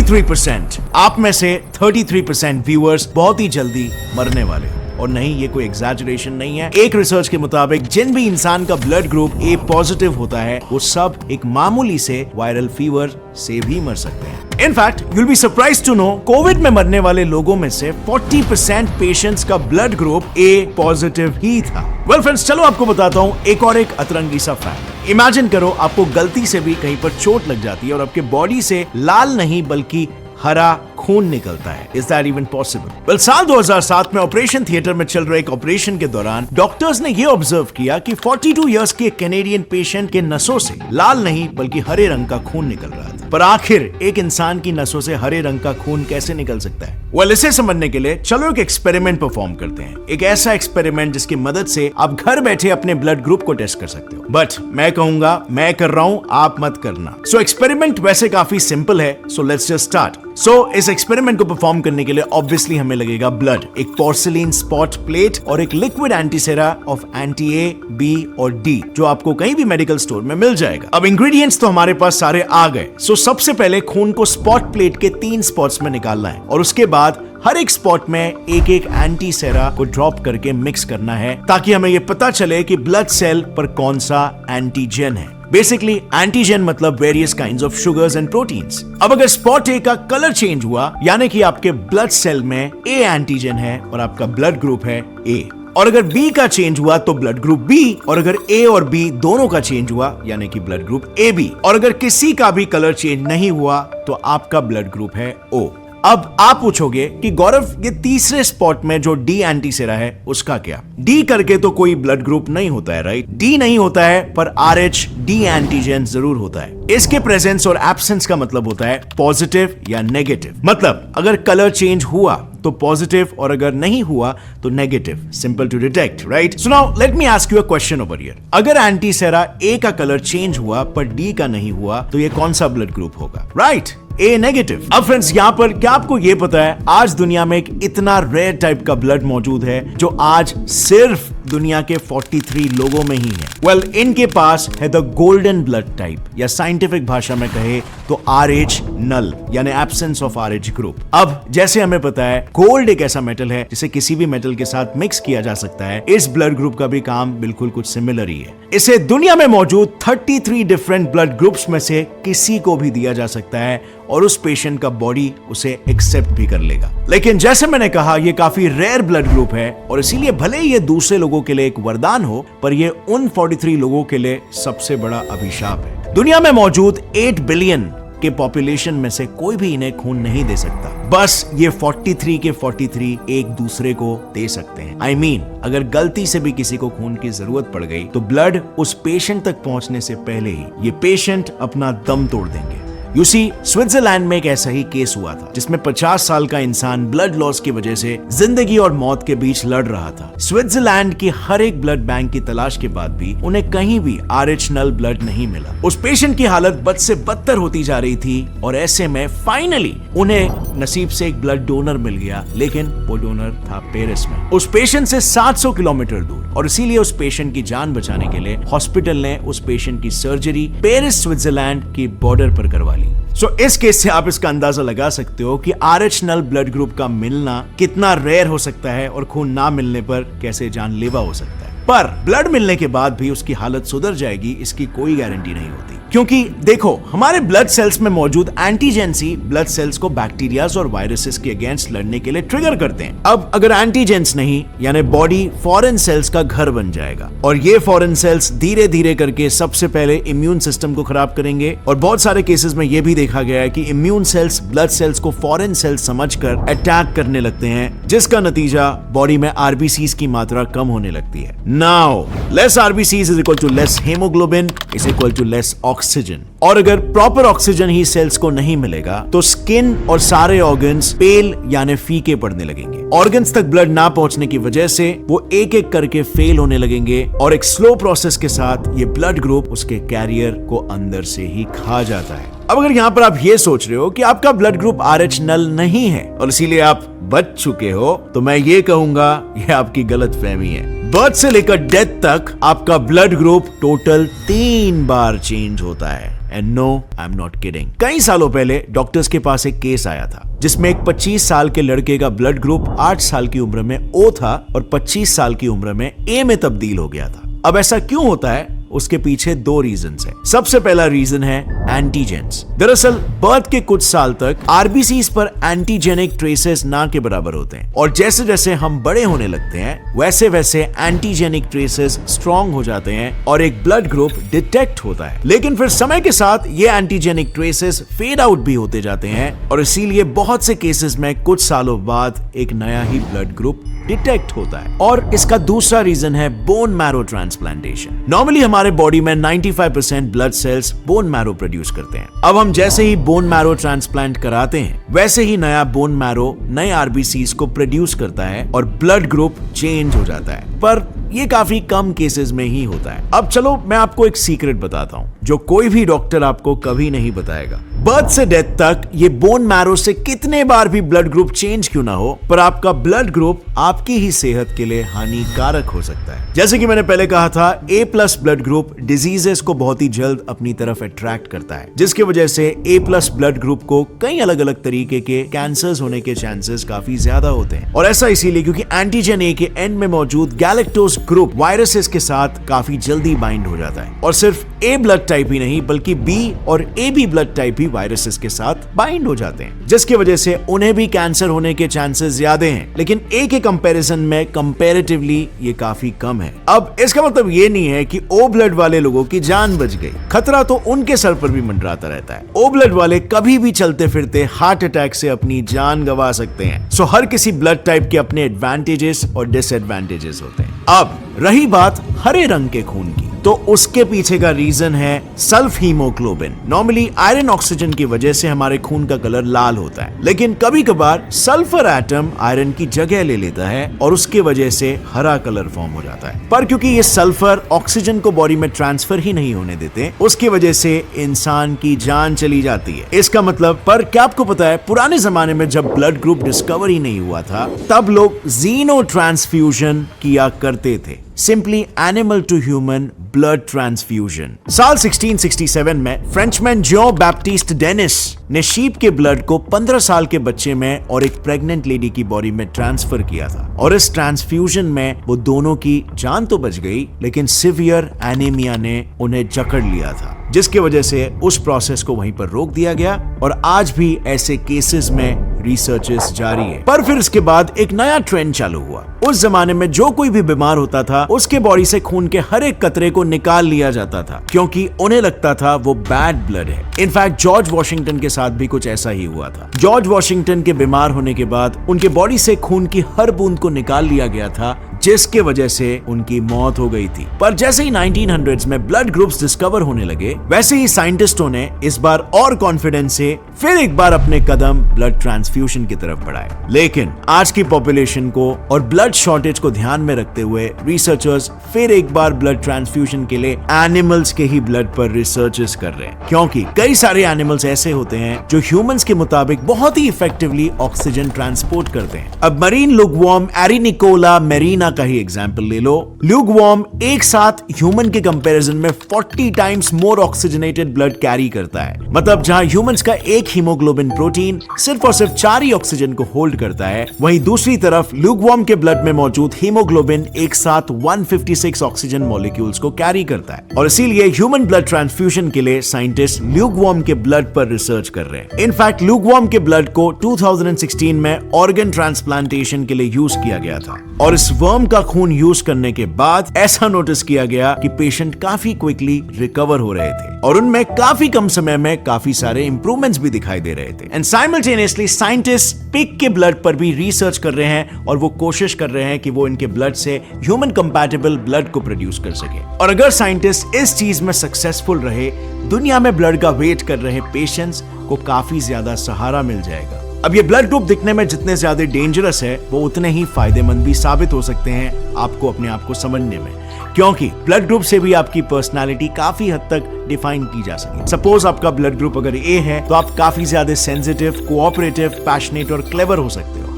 33%। आप में से 33% व्यूअर्स बहुत ही जल्दी मरने वाले हैं। और नहीं, ये कोई एग्जैजरेशन नहीं है। एक रिसर्च के मुताबिक जिन भी इंसान का ब्लड ग्रुप ए पॉजिटिव होता है वो सब एक मामूली से वायरल फीवर से भी मर सकते हैं। In fact you'll be surprised to know Covid में मरने वाले लोगों में से 40% पेशेंट्स का ब्लड ग्रुप ए पॉजिटिव ही था। वेल फ्रेंड्स, चलो आपको बताता हूँ एक और एक अतरंगी सा फैक्ट। इमेजिन करो आपको गलती से भी कहीं पर चोट लग जाती है और आपके बॉडी से लाल नहीं बल्कि हरा खून निकलता है। Is that even possible? Well, साल 2007 में ऑपरेशन थिएटर में चल रहे एक ऑपरेशन के दौरान डॉक्टर्स ने यह ऑब्जर्व किया कि 42 इयर्स के कैनेडियन पेशेंट के नसों से लाल नहीं बल्कि हरे रंग का खून निकल रहा था। पर आखिर एक इंसान की नसों से हरे रंग का खून कैसे निकल सकता है? वेल, इसे समझने के लिए चलो एक एक्सपेरिमेंट परफॉर्म करते हैं। एक ऐसा एक्सपेरिमेंट जिसकी मदद से आप घर बैठे अपने ब्लड ग्रुप को टेस्ट कर सकते हो। बट मैं कहूंगा मैं कर रहा हूं, आप मत करना। सो एक्सपेरिमेंट वैसे काफी सिंपल है। So let's just start. So इस एक्सपेरिमेंट को परफॉर्म करने के लिए ऑब्वियसली हमें लगेगा ब्लड, एक पोर्सिलीन स्पॉट प्लेट और एक liquid antisera of anti A, B और डी, जो आपको कहीं भी मेडिकल स्टोर में मिल जाएगा। अब इंग्रेडिएंट्स तो हमारे पास सारे आ गए। सो सबसे पहले खून को स्पॉट प्लेट के 3 स्पॉट्स में निकालना है और उसके बाद हर एक स्पॉट में एक एक एंटीसेरा को ड्रॉप करके मिक्स करना है ताकि हमें यह पता चले कि ब्लड सेल पर कौन सा एंटीजन है। बेसिकली एंटीजन मतलब various kinds of sugars and proteins. अब अगर स्पॉट ए का कलर चेंज हुआ यानी कि आपके ब्लड सेल में ए एंटीजन है और आपका ब्लड ग्रुप है ए, और अगर बी का चेंज हुआ तो ब्लड ग्रुप बी, और अगर ए और बी दोनों का चेंज हुआ यानी कि ब्लड ग्रुप ए बी, और अगर किसी का भी कलर चेंज नहीं हुआ तो आपका ब्लड ग्रुप है ओ। अब आप पूछोगे कि गौरव, ये तीसरे स्पॉट में जो डी एंटीसेरा है उसका क्या? डी करके तो कोई ब्लड ग्रुप नहीं होता है, राइट? डी नहीं होता है पर RH डी एंटीजन जरूर होता है। इसके प्रेजेंस और एब्सेंस का मतलब होता है पॉजिटिव या नेगेटिव। मतलब अगर कलर चेंज हुआ तो पॉजिटिव और अगर नहीं हुआ तो negative. Simple to detect, right? So now let me ask you a question over here. अगर एंटीसेरा ए का कलर चेंज हुआ पर डी का नहीं हुआ तो ये कौन सा ब्लड ग्रुप होगा? राइट, ए नेगेटिव। अब फ्रेंड्स, यहाँ पर क्या आपको ये पता है आज दुनिया में एक इतना रेयर टाइप का ब्लड मौजूद है जो आज सिर्फ दुनिया के 43 लोगों में ही है। वेल, इनके पास है द गोल्डन ब्लड टाइप, या साइंटिफिक भाषा में कहे तो RH नल यानी एब्सेंस ऑफ RH ग्रुप। अब जैसे हमें पता है गोल्ड एक ऐसा मेटल है जिसे किसी भी मेटल के साथ मिक्स किया जा सकता है, इस ब्लड ग्रुप का भी काम बिल्कुल कुछ सिमिलर ही है। इसे दुनिया में मौजूद 33 डिफरेंट ब्लड ग्रुप्स में से किसी को भी दिया जा सकता है और उस पेशेंट का बॉडी उसे एक्सेप्ट भी कर लेगा। लेकिन जैसे मैंने कहा ये काफी रेयर ब्लड ग्रुप है और इसीलिए भले ही ये दूसरे लोगों के लिए एक वरदान हो पर ये उन 43 लोगों के लिए सबसे बड़ा अभिशाप है। दुनिया में मौजूद 8 बिलियन के पॉपुलेशन में से कोई भी इन्हें खून नहीं दे सकता, बस ये 43 के 43 एक दूसरे को दे सकते हैं। I mean, अगर गलती से भी किसी को खून की जरूरत पड़ गई तो ब्लड उस पेशेंट तक पहुंचने से पहले ही ये पेशेंट अपना दम तोड़ देंगे। यू सी, स्विट्जरलैंड में एक ऐसा ही केस हुआ था जिसमें 50 साल का इंसान ब्लड लॉस की वजह से जिंदगी और मौत के बीच लड़ रहा था। स्विट्जरलैंड की हर एक ब्लड बैंक की तलाश के बाद भी उन्हें कहीं भी RH नल ब्लड नहीं मिला। उस पेशेंट की हालत बद से बदतर होती जा रही थी और ऐसे में फाइनली उन्हें नसीब से एक ब्लड डोनर मिल गया, लेकिन वो डोनर था पेरिस में, उस पेशेंट से 700 किलोमीटर दूर। और इसीलिए उस पेशेंट की जान बचाने के लिए हॉस्पिटल ने उस पेशेंट की सर्जरी पेरिस स्विट्जरलैंड की बॉर्डर पर करवा ली। सो इस केस से आप इसका अंदाजा लगा सकते हो कि RH नल ब्लड ग्रुप का मिलना कितना रेयर हो सकता है और खून ना मिलने पर कैसे जानलेवा हो सकता है। पर ब्लड मिलने के बाद भी उसकी हालत सुधर जाएगी इसकी कोई गारंटी नहीं होती, क्योंकि देखो हमारे ब्लड सेल्स में मौजूद एंटीजेंस ही ब्लड सेल्स को बैक्टीरियाज और वायरसेस के अगेंस्ट लड़ने के लिए ट्रिगर करते हैं। अब अगर एंटीजेंस नहीं यानी बॉडी फॉरेन सेल्स का घर बन जाएगा और ये फॉरेन सेल्स धीरे धीरे करके सबसे पहले इम्यून सिस्टम को खराब करेंगे। और बहुत सारे केसेस में यह भी देखा गया है कि इम्यून सेल्स ब्लड सेल्स को फॉरेन सेल्स समझकर अटैक करने लगते हैं, जिसका नतीजा बॉडी में RBCs की मात्रा कम होने लगती है। Now, less RBCs is equal to less hemoglobin is equal to less oxygen। और अगर प्रॉपर ऑक्सीजन ही सेल्स को नहीं मिलेगा तो स्किन और सारे ऑर्गन्स पेल यानी फीके पड़ने लगेंगे। ऑर्गन्स तक ब्लड ना पहुंचने की वजह से वो एक एक करके फेल होने लगेंगे और एक स्लो प्रोसेस के साथ ये ब्लड ग्रुप उसके कैरियर को अंदर से ही खा जाता है। अब अगर यहाँ पर आप ये सोच रहे हो कि आपका ब्लड ग्रुप RH नल नहीं है और इसीलिए आप बच चुके हो, तो मैं ये कहूंगा ये आपकी गलतफहमी है। बर्थ से लेकर डेथ तक आपका ब्लड ग्रुप टोटल 3 बार चेंज होता है। And no I am not kidding. कई सालों पहले डॉक्टर्स के पास एक केस आया था जिसमें एक 25 साल के लड़के का ब्लड ग्रुप 8 साल की उम्र में O था और 25 साल की उम्र में A में तब्दील हो गया था। अब ऐसा क्यों होता है, उसके पीछे दो रीजंस हैं। सबसे पहला रीजन है एंटीजेन्स। दरअसल बर्थ के कुछ साल तक आरबीसीज पर एंटीजेनिक ट्रेसेस ना के बराबर होते हैं और जैसे जैसे हम बड़े होने लगते हैं वैसे वैसे एंटीजेनिक ट्रेसेस स्ट्रॉन्ग हो जाते हैं और एक ब्लड ग्रुप डिटेक्ट होता है। लेकिन फिर समय के साथ ये एंटीजेनिक ट्रेसेस फेड आउट भी होते जाते हैं और इसीलिए बहुत से केसेस में कुछ सालों बाद एक नया ही ब्लड ग्रुप डिटेक्ट होता है। और इसका दूसरा रीजन है बोन मैरो ट्रांसप्लांटेशन। नॉर्मली हमारे बॉडी में 95% blood cells bone marrow produce करते हैं। अब हम जैसे ही बोन मैरो ट्रांसप्लांट कराते हैं वैसे ही नया बोन मैरो नए आरबीसीज को प्रोड्यूस करता है और ब्लड ग्रुप चेंज हो जाता है, पर ये काफी कम केसेस में ही होता है। अब चलो मैं आपको एक सीक्रेट बताता हूँ जो कोई भी डॉक्टर आपको कभी नहीं बताएगा। बर्थ से डेथ तक ये बोन मैरो से कितने बार भी ब्लड ग्रुप चेंज क्यों ना हो, पर आपका ब्लड ग्रुप आपकी ही सेहत के लिए हानिकारक हो सकता है। जैसे कि मैंने पहले कहा था, A+ ब्लड ग्रुप डिजीजेस को बहुत ही जल्द अपनी तरफ अट्रैक्ट करता है, जिसकी वजह से A+ ब्लड ग्रुप को कई अलग अलग तरीके के कैंसर्स होने के चांसेस काफी ज्यादा होते हैं। और ऐसा इसीलिए क्योंकि एंटीजन A के एंड में मौजूद गैलेक्टोज ग्रुप वायरसेस के साथ काफी जल्दी बाइंड हो जाता है और सिर्फ A ब्लड टाइप ही नहीं बल्कि B और AB ब्लड टाइप भी वायरसेस के साथ बाइंड हो जाते हैं, जिसकी वजह से उन्हें भी कैंसर होने के चांसेस ज्यादा हैं, लेकिन A के कंपैरिजन में कंपैरेटिवली ये काफी कम है। अब इसका मतलब ये नहीं है कि O ब्लड वाले लोगों की जान बच गई, खतरा तो उनके सर पर भी मंडराता रहता है। O ब्लड वाले कभी भी चलते फिरते हार्ट अटैक से अपनी जान गंवा सकते हैं। सो हर किसी ब्लड टाइप के अपने एडवांटेजेस और डिसएडवांटेजेस होते हैं। अब रही बात हरे रंग के खून की, तो उसके पीछे का रीजन है sulph haemoglobin. Normally iron oxygen की वजह से हमारे खून का कलर लाल होता है, लेकिन कभी कभार सल्फर एटम आयरन की जगह ले लेता है और उसके वजह से हरा कलर फॉर्म हो जाता है। पर क्योंकि ये सल्फर ऑक्सीजन को बॉडी में ट्रांसफर ही नहीं होने देते, उसकी वजह से इंसान की जान चली जाती है। इसका मतलब, पर क्या आपको पता है पुराने जमाने में जब ब्लड ग्रुप डिस्कवर ही नहीं हुआ था तब लोग जीनो ट्रांसफ्यूजन किया करते थे, simply animal to human blood transfusion. साल 1667 में फ्रेंचमैन जॉन बैप्टिस्ट डेनिस ने शीप के ब्लड को 15 साल के बच्चे में और एक प्रेग्नेंट लेडी की बॉडी में ट्रांसफर किया था और इस ट्रांसफ्यूजन में वो दोनों की जान तो बच गई, लेकिन सिवियर एनीमिया ने उन्हें जकड़ लिया था, जिसकी वजह से उस प्रोसेस को वहीं पर रोक दिया गया और आज भी ऐसे केसेस में रिसर्चेस जारी है। पर फिर इसके बाद एक नया ट्रेंड चालू हुआ। उस जमाने में जो कोई भी बीमार होता था उसके बॉडी से खून के हर एक कतरे को निकाल लिया जाता था, क्योंकि उन्हें लगता था वो बैड ब्लड है। इनफैक्ट जॉर्ज वॉशिंगटन के साथ भी कुछ ऐसा ही हुआ था। जॉर्ज वॉशिंगटन के बीमार होने के बाद उनके बॉडी से खून की हर बूंद को निकाल लिया गया था, जिसके वजह से उनकी मौत हो गई थी। पर जैसे ही 1900s में ब्लड ग्रुप्स डिस्कवर होने लगे, वैसे ही साइंटिस्टों ने इस बार और कॉन्फिडेंस से फिर एक बार अपने कदम ब्लड ट्रांसफ्यूजन की तरफ बढ़ाए। लेकिन आज की पॉपुलेशन को और ब्लड शॉर्टेज को ध्यान में रखते हुए रिसर्चर्स फिर एक बार ब्लड ट्रांसफ्यूजन के लिए एनिमल्स के ही ब्लड पर रिसर्चेस कर रहे हैं, क्योंकि कई सारे एनिमल्स ऐसे होते हैं जो ह्यूमंस के मुताबिक बहुत ही इफेक्टिवली ऑक्सीजन ट्रांसपोर्ट करते हैं। अब मरीन लुगवॉर्म एरिनिकोला मेरीना का ही एग्जांपल ले लो। लुगवॉर्म एक साथ ह्यूमन के कंपैरिजन में 40 times more oxygenated blood carry करता है। मतलब जहां ह्यूमंस का एक हीमोग्लोबिन प्रोटीन सिर्फ और सिर्फ 4 ही ऑक्सीजन को होल्ड करता है, वहीं दूसरी तरफ लुगवॉर्म के ब्लड में मौजूद हीमोग्लोबिन एक साथ 156 ऑक्सीजन मॉलिक्यूल्स को कैरी करता है। और इसीलिए ह्यूमन ब्लड ट्रांसफ्यूजन के लिए साइंटिस्ट लुगवॉर्म के ब्लड पर रिसर्च कर रहे हैं। इनफैक्ट लुगवॉर्म के ब्लड को 2016 में ऑर्गन ट्रांसप्लांटेशन के लिए यूज किया गया था और इस वर्म का खून यूज करने के बाद ऐसा नोटिस किया गया कि पेशेंट काफी क्विकली रिकवर हो रहे थे और उनमें काफी कम समय में काफी सारे इंप्रूवमेंट्स भी दिखाई दे रहे थे। एंड साइमल्टेनियसली साइंटिस्ट पिग के ब्लड पर भी रिसर्च कर रहे हैं और वो कोशिश कर रहे हैं कि वो इनके ब्लड से ह्यूमन कंपैटिबल ब्लड को प्रोड्यूस कर सके। और अगर साइंटिस्ट इस चीज में सक्सेसफुल रहे, दुनिया में ब्लड का वेट कर रहे पेशेंट्स को काफी ज्यादा सहारा मिल जाएगा। अब ये ब्लड ग्रुप दिखने में जितने ज्यादा डेंजरस है, वो उतने ही फायदेमंद भी साबित हो सकते हैं आपको अपने आप को समझने में, क्योंकि ब्लड ग्रुप से भी आपकी पर्सनालिटी काफी हद तक डिफाइन की जा सके। सपोज आपका ब्लड ग्रुप अगर ए है तो आप काफी ज्यादा सेंसिटिव, कोऑपरेटिव, पैशनेट और क्लेवर हो सकते हो।